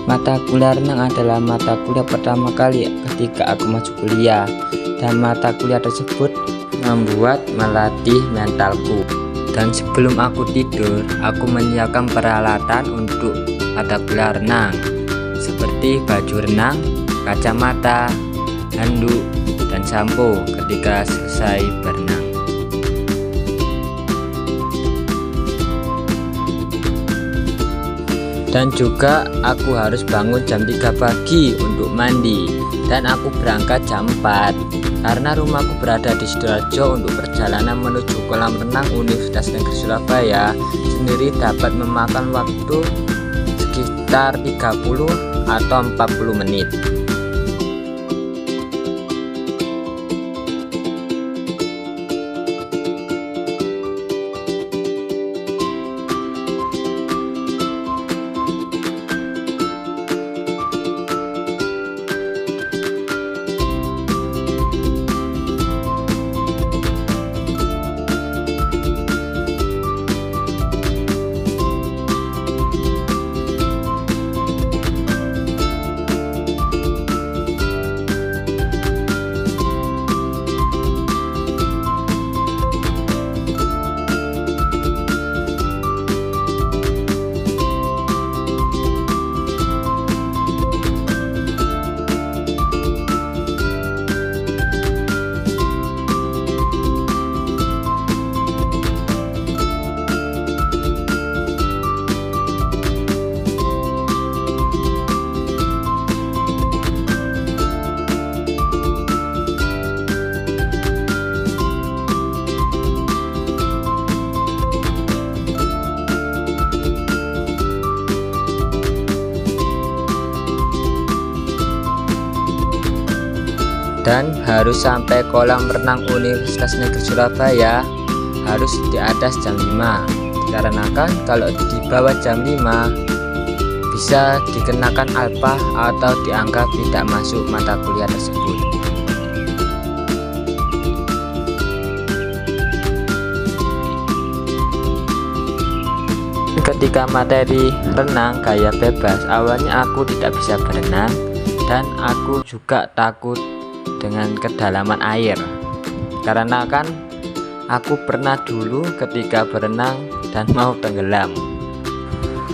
Mata kuliah renang adalah mata kuliah pertama kali ketika aku masuk kuliah, dan mata kuliah tersebut membuat melatih mentalku. Dan sebelum aku tidur, aku menyiapkan peralatan untuk mata kuliah renang seperti baju renang, kacamata, handuk, dan sampo ketika selesai berenang. Dan juga aku harus bangun jam 3 pagi untuk mandi, dan aku berangkat jam 4 karena rumahku berada di Sidoarjo. Untuk perjalanan menuju kolam renang Universitas Negeri Surabaya sendiri dapat memakan waktu sekitar 30 atau 40 menit. Dan harus sampai kolam renang Universitas Negeri Surabaya harus di atas jam 5, dikarenakan kalau di bawah jam 5 bisa dikenakan alpha atau dianggap tidak masuk mata kuliah tersebut. Ketika materi renang gaya bebas, awalnya aku tidak bisa berenang dan aku juga takut dengan kedalaman air, karena kan aku pernah dulu ketika berenang dan mau tenggelam.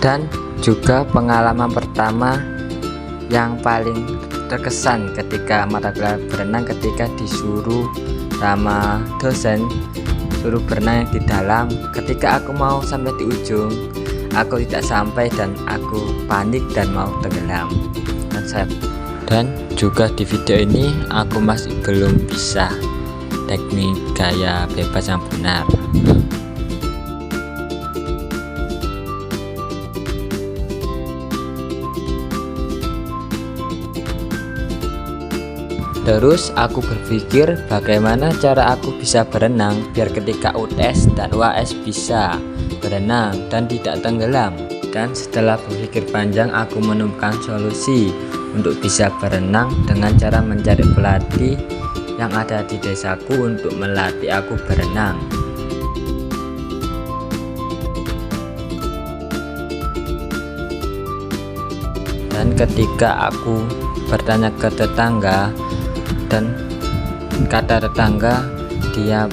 Dan juga pengalaman pertama yang paling terkesan ketika mata kuliah berenang, ketika disuruh sama dosen suruh berenang di dalam. Ketika aku mau sampai di ujung, aku tidak sampai dan aku panik dan mau tenggelam. Dan juga di video ini aku masih belum bisa teknik gaya bebas yang benar. Terus aku berpikir bagaimana cara aku bisa berenang biar ketika UTS dan UAS bisa berenang dan tidak tenggelam. Dan setelah berpikir panjang, aku menemukan solusi untuk bisa berenang dengan cara mencari pelatih yang ada di desaku untuk melatih aku berenang. Dan ketika aku bertanya ke tetangga, dan kata tetangga dia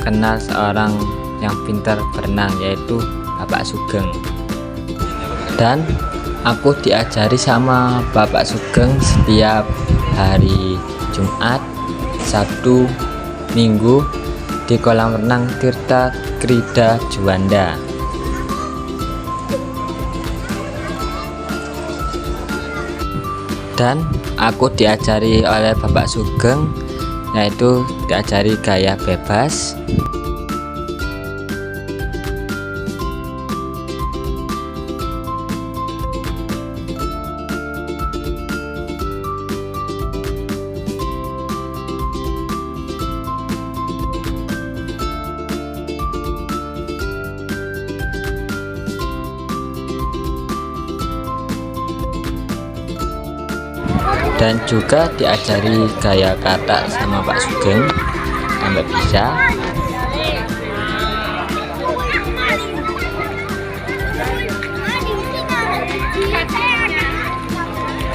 kenal seorang yang pintar berenang, yaitu Bapak Sugeng. Dan aku diajari sama Bapak Sugeng setiap hari Jumat, Sabtu, Minggu di kolam renang Tirta Krida Juanda. Dan aku diajari oleh Bapak Sugeng, yaitu diajari gaya bebas, dan juga diajari gaya kata sama Pak Sugeng sampai bisa.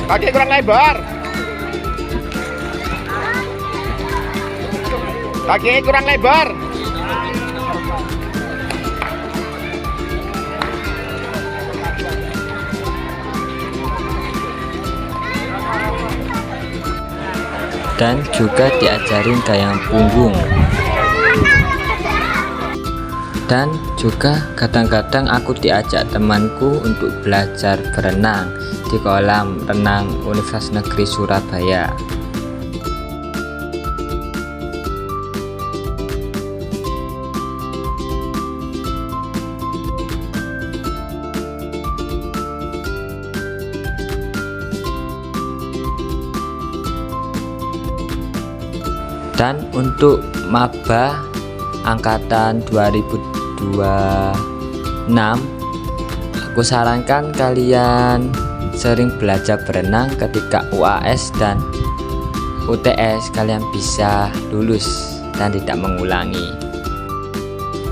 Kaki kurang lebar. Kaki kurang lebar. Dan juga diajarin gayung punggung. Dan juga kadang-kadang aku diajak temanku untuk belajar berenang di kolam renang Universitas Negeri Surabaya. Dan untuk maba angkatan 2026, aku sarankan kalian sering belajar berenang. Ketika UAS dan UTS kalian bisa lulus dan tidak mengulangi.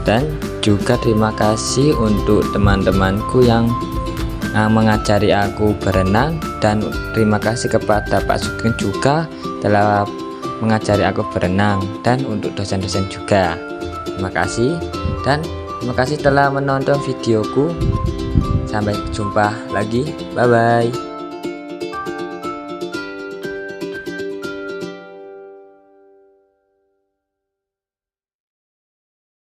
Dan juga terima kasih untuk teman-temanku yang mengajari aku berenang, dan terima kasih kepada Pak Sugeng juga telah mengajari aku berenang, dan untuk dosen-dosen juga. Terima kasih, dan terima kasih telah menonton videoku. Sampai jumpa lagi, bye bye.